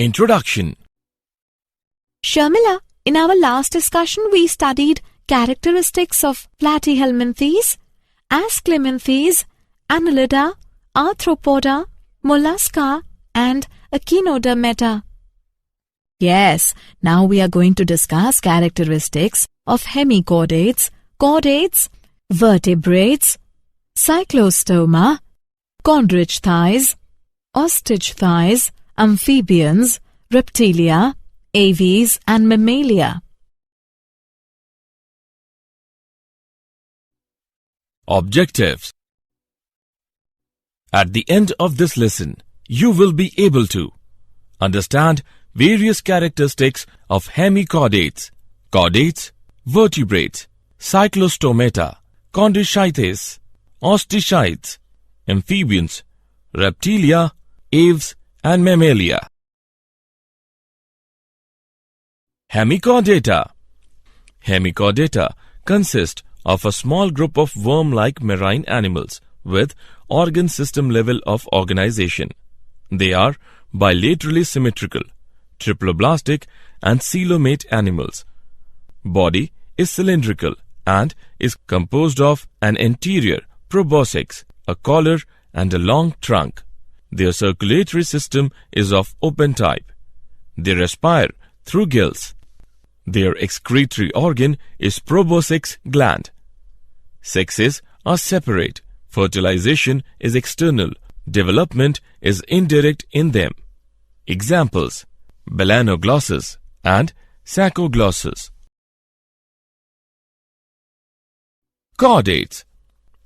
Introduction. Sharmila, in our last discussion we studied characteristics of platyhelminthes, ascleminthes, Annelida, Arthropoda, Mollusca and Echinodermata. Yes, now we are going to discuss characteristics of hemichordates, chordates, vertebrates, cyclostoma, chondrichthyes, ostrichthyes, amphibians, reptilia, aves and mammalia. Objectives. At the end of this lesson, you will be able to understand various characteristics of hemichordates, chordates, vertebrates, cyclostomata, chondrichthyes, ostrichthyes, amphibians, reptilia, aves and mammalia. Hemichordata. Hemichordata consist of a small group of worm-like marine animals with organ system level of organization. They are bilaterally symmetrical, triploblastic and coelomate animals. Body is cylindrical and is composed of an anterior proboscis, a collar and a long trunk. Their circulatory system is of open type. They respire through gills. Their excretory organ is proboscis gland. Sexes are separate. Fertilization is external. Development is indirect in them. Examples: Balanoglossus and Saccoglossus. Chordates.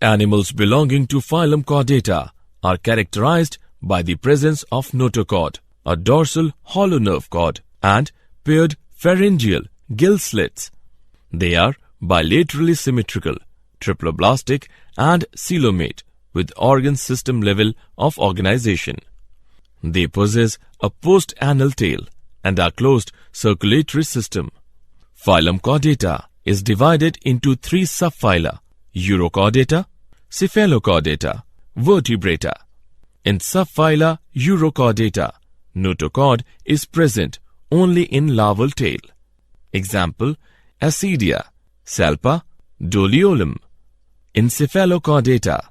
Animals belonging to phylum Chordata are characterized by the presence of notochord, a dorsal hollow nerve cord, and paired pharyngeal gill slits. They are bilaterally symmetrical, triploblastic and coelomate with organ system level of organization. They possess a post-anal tail and a closed circulatory system. Phylum Chordata is divided into three subphyla: Urochordata, Cephalochordata, Vertebrata. In subphyla Urochordata, notochord is present only in larval tail. Example: Ascidia, Salpa, Doliolum. In Cephalochordata,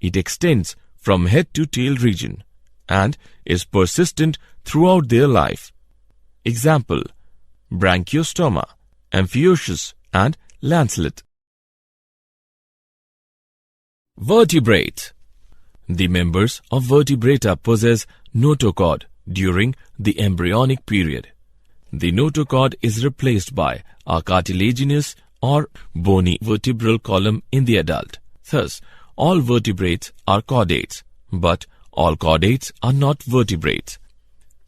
it extends from head to tail region and is persistent throughout their life. Example: Branchiostoma, Amphiuchus and Lancelet. Vertebrates. The members of vertebrata possess notochord during the embryonic period. The notochord is replaced by a cartilaginous or bony vertebral column in the adult. Thus, all vertebrates are chordates, but all chordates are not vertebrates.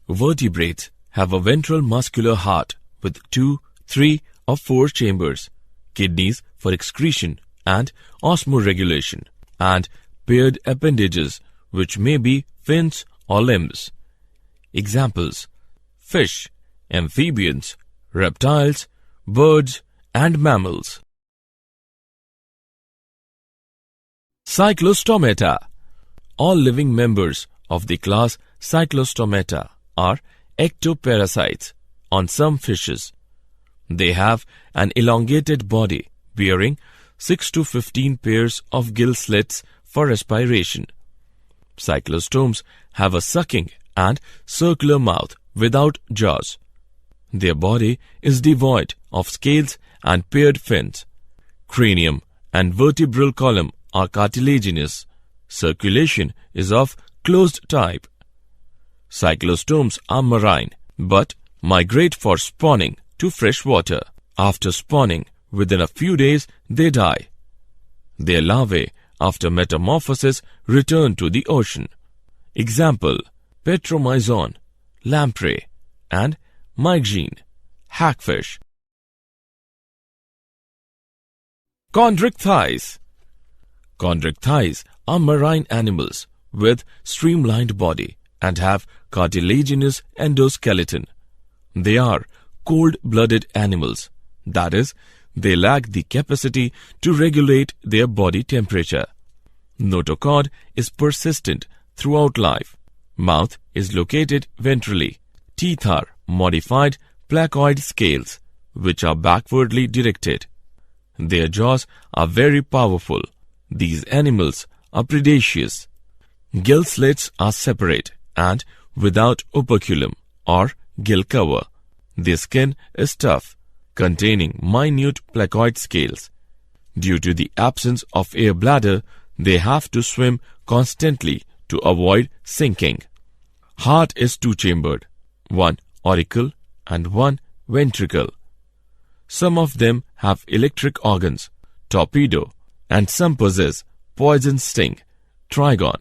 Vertebrates have a ventral muscular heart with 2, 3 or 4 chambers, kidneys for excretion and osmoregulation, and paired appendages which may be fins or limbs. Examples: fish, amphibians, reptiles, birds and mammals. Cyclostomata. All living members of the class Cyclostomata are ectoparasites on some fishes. They have an elongated body bearing 6 to 15 pairs of gill slits for respiration. Cyclostomes have a sucking and circular mouth without jaws. Their body is devoid of scales and paired fins. Cranium and vertebral column are cartilaginous. Circulation is of closed type. Cyclostomes are marine but migrate for spawning to fresh water. After spawning, within a few days they die. Their larvae, after metamorphosis, return to the ocean. Example: Petromyzon, lamprey, and Mygene, hagfish. Chondrichthyes. Chondrichthyes are marine animals with streamlined body and have cartilaginous endoskeleton. They are cold-blooded animals, that is, they lack the capacity to regulate their body temperature. Notochord is persistent throughout life. Mouth is located ventrally. teeth are modified placoid scales, which are backwardly directed. Their jaws are very powerful. These animals are predaceous. Gill slits are separate and without operculum or gill cover. Their skin is tough, containing minute placoid scales. Due to the absence of air bladder, they have to swim constantly to avoid sinking. Heart is two-chambered, one auricle and one ventricle. Some of them have electric organs, torpedo, and some possess poison sting, trigon.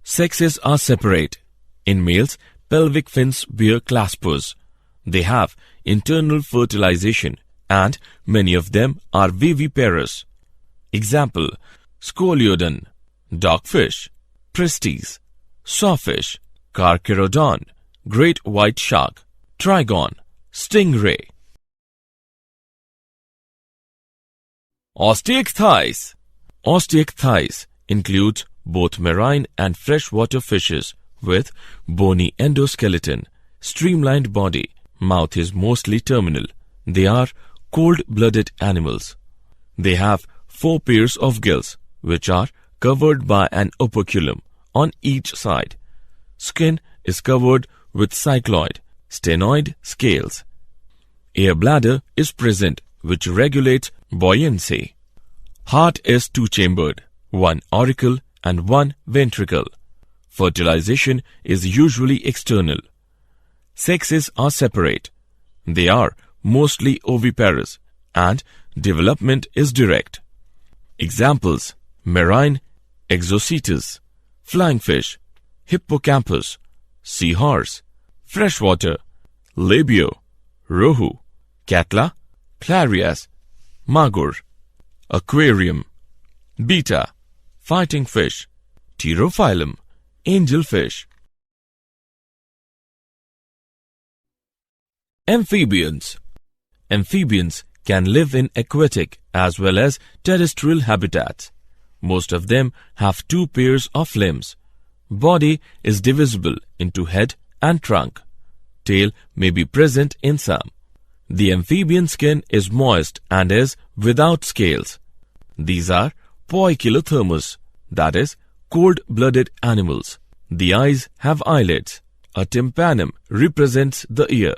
Sexes are separate. In males, pelvic fins bear claspers. They have internal fertilization and many of them are viviparous. Example, Scoliodon, dogfish, Pristis, sawfish, Carcharodon, great white shark, trigon, stingray. Osteichthyes. Osteichthyes includes both marine and freshwater fishes with bony endoskeleton, streamlined body. Mouth is mostly terminal. They are cold-blooded animals. They have 4 pairs of gills, which are covered by an operculum on each side. Skin is covered with cycloid, stenoid scales. Air bladder is present, which regulates buoyancy. Heart is two-chambered, one auricle and one ventricle. Fertilization is usually external. Sexes are separate. They are mostly oviparous and development is direct. Examples, marine Exocetus, flying fish, hippocampus, seahorse, freshwater, labio, rohu, catla, clarias, magur, aquarium, beta, fighting fish, pterophyllum, angelfish. Amphibians. Amphibians can live in aquatic as well as terrestrial habitats. Most of them have 2 pairs of limbs. Body is divisible into head and trunk. Tail may be present in some. The amphibian skin is moist and is without scales. These are poikilothermous, that is, cold-blooded animals. The eyes have eyelids. A tympanum represents the ear.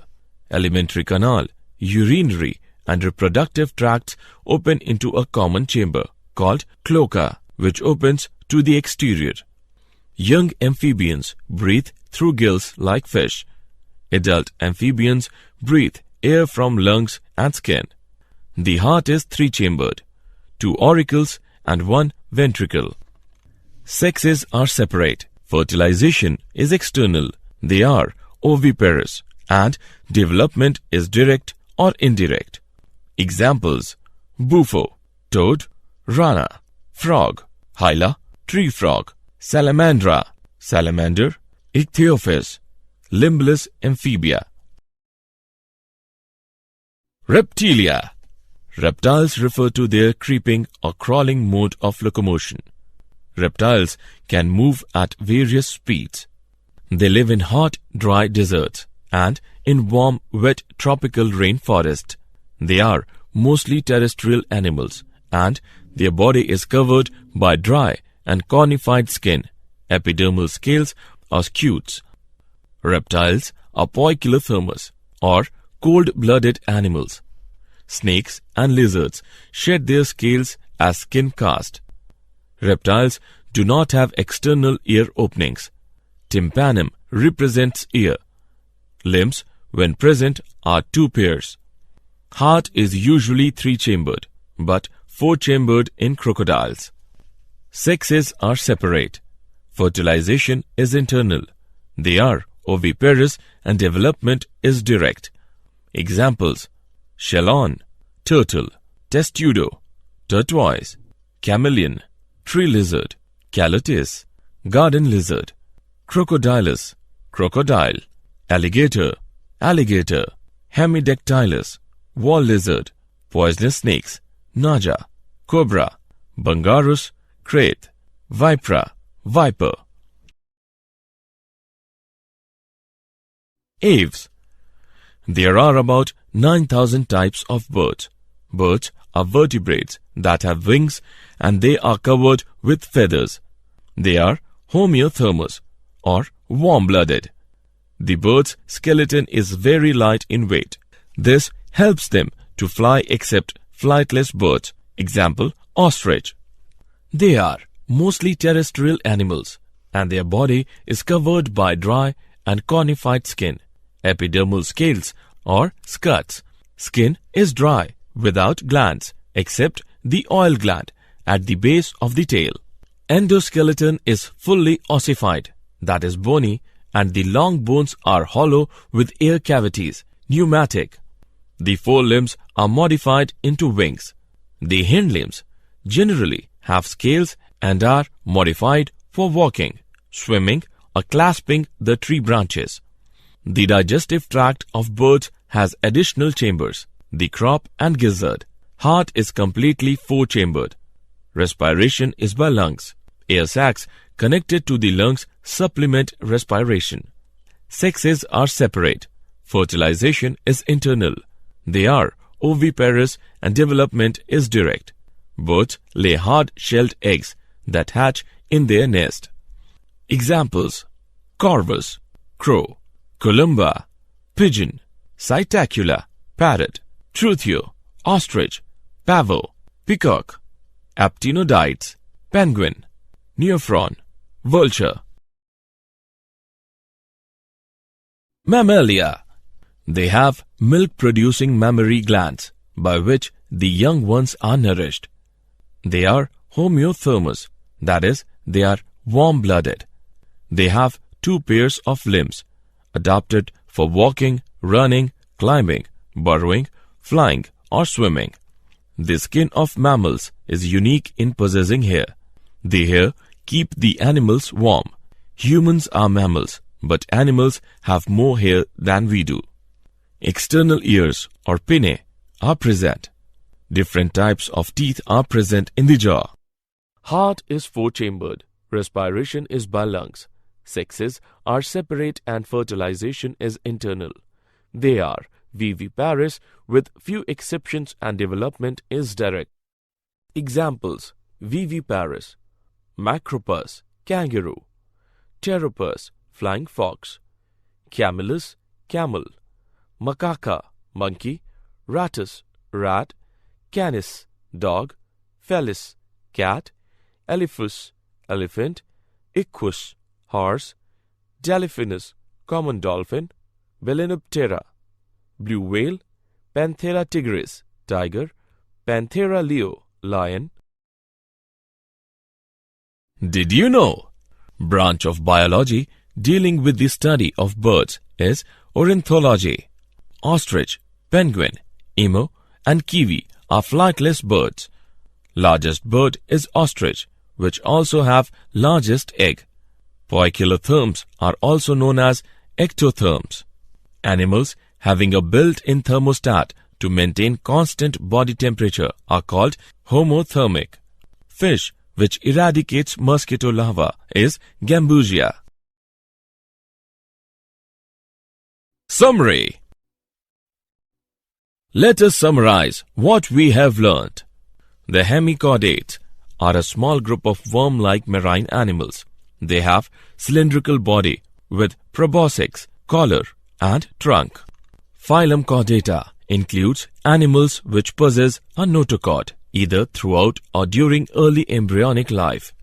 Alimentary canal, urinary and reproductive tracts open into a common chamber called cloaca, which opens to the exterior. Young amphibians breathe through gills like fish. Adult amphibians breathe air from lungs and skin. The heart is 3-chambered, 2 auricles and 1 ventricle. Sexes are separate. Fertilization is external. They are oviparous and development is direct or indirect. Examples, bufo, toad, rana, frog, hyla, tree frog, salamandra, salamander, ichthyophis, limbless amphibia. Reptilia. Reptiles refer to their creeping or crawling mode of locomotion. Reptiles can move at various speeds. They live in hot, dry deserts and in warm, wet tropical rainforest. They are mostly terrestrial animals and their body is covered by dry and cornified skin, epidermal scales or scutes. Reptiles are poikilothermous or cold-blooded animals. Snakes and lizards shed their scales as skin cast. Reptiles do not have external ear openings. Tympanum represents ear. Limbs, when present, are 2 pairs. Heart is usually 3-chambered, but 4-chambered in crocodiles. Sexes are separate. Fertilization is internal. They are oviparous and development is direct. Examples, chelon, turtle, testudo, tortoise, chameleon, tree lizard, calotis, garden lizard, crocodilus, crocodile, alligator, alligator, hemidactylus, wall lizard, poisonous snakes, naja, cobra, bungarus, krait, vipera, viper. Aves. There are about 9,000 types of birds. Birds are vertebrates that have wings and they are covered with feathers. They are homeothermous or warm-blooded. The bird's skeleton is very light in weight. This helps them to fly except flightless birds, example ostrich. They are mostly terrestrial animals and their body is covered by dry and cornified skin, epidermal scales or scuds. Skin is dry without glands except the oil gland at the base of the tail. Endoskeleton is fully ossified, that is bony, and the long bones are hollow with air cavities, pneumatic. The forelimbs are modified into wings. The hind limbs generally have scales and are modified for walking, swimming, or clasping the tree branches. The digestive tract of birds has additional chambers, the crop and gizzard. Heart is completely four-chambered. Respiration is by lungs. Air sacs connected to the lungs supplement respiration. Sexes are separate. Fertilization is internal. They are oviparous and development is direct. Birds lay hard-shelled eggs that hatch in their nest. Examples: corvus, crow; columba, pigeon; psittacula, parrot; truthio, ostrich; pavo, peacock; aptenodytes, penguin; neophron, vulture. Mammalia. They have milk-producing mammary glands by which the young ones are nourished. They are homeothermous, that is, they are warm-blooded. They have two pairs of limbs, adapted for walking, running, climbing, burrowing, flying, or swimming. The skin of mammals is unique in possessing hair. The hair keep the animals warm. Humans are mammals, but animals have more hair than we do. External ears or pinnae are present. Different types of teeth are present in the jaw. Heart is four-chambered. Respiration is by lungs. Sexes are separate and fertilization is internal. They are viviparous with few exceptions and development is direct. Examples: viviparous, macropus, kangaroo; pteropus, flying fox; camelus, camel; macaca, monkey; ratus, rat; canis, dog; felis, cat; elephus, elephant; equus, horse; delphinus, common dolphin; Balaenoptera, blue whale; Panthera tigris, tiger; Panthera leo, lion. Did you know? Branch of biology dealing with the study of birds is ornithology. Ostrich, penguin, emu, and kiwi are flightless birds. Largest bird is ostrich, which also have largest egg. Poikilotherms are also known as ectotherms. Animals having a built-in thermostat to maintain constant body temperature are called homothermic. Fish which eradicates mosquito larvae is Gambusia. Summary. Let us summarize what we have learnt. The hemichordates are a small group of worm-like marine animals. They have cylindrical body with proboscis, collar, and trunk. Phylum Chordata includes animals which possess a notochord, either throughout or during early embryonic life.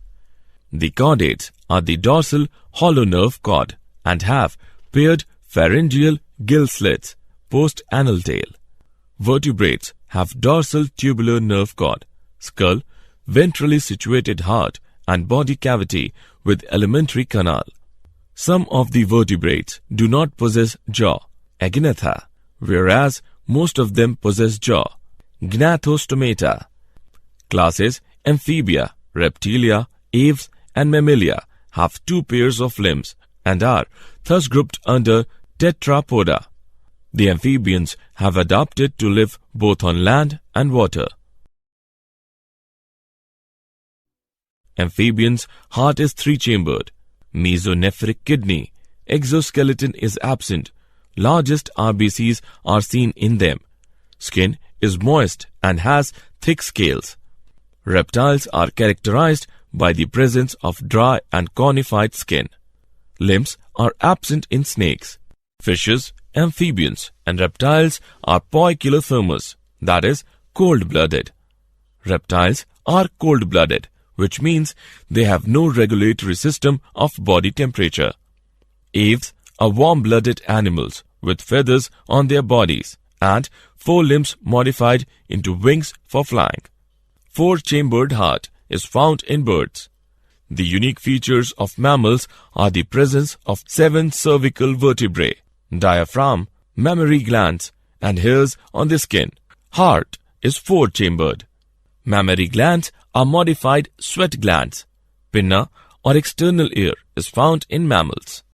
The chordates are the dorsal hollow nerve cord and have paired pharyngeal gill slits, post-anal tail. Vertebrates have dorsal tubular nerve cord, skull, ventrally situated heart, and body cavity with alimentary canal. Some of the vertebrates do not possess jaw, agnatha, whereas most of them possess jaw, gnathostomata. Classes Amphibia, Reptilia, Aves, and Mammalia have two pairs of limbs and are thus grouped under Tetrapoda. The amphibians have adapted to live both on land and water. Amphibians' heart is three-chambered. Mesonephric kidney. Exoskeleton is absent. largest RBCs are seen in them. Skin is moist and has thick scales. Reptiles are characterized by the presence of dry and cornified skin. Limbs are absent in snakes. Fishes, amphibians, and reptiles are poikilothermous, that is, cold-blooded. Reptiles are cold-blooded, which means they have no regulatory system of body temperature. Aves are warm-blooded animals with feathers on their bodies and forelimbs modified into wings for flying. Four-chambered heart is found in birds. The unique features of mammals are the presence of 7 cervical vertebrae, diaphragm, mammary glands, and hairs on the skin. Heart is 4-chambered. Mammary glands are modified sweat glands. Pinna or external ear is found in mammals.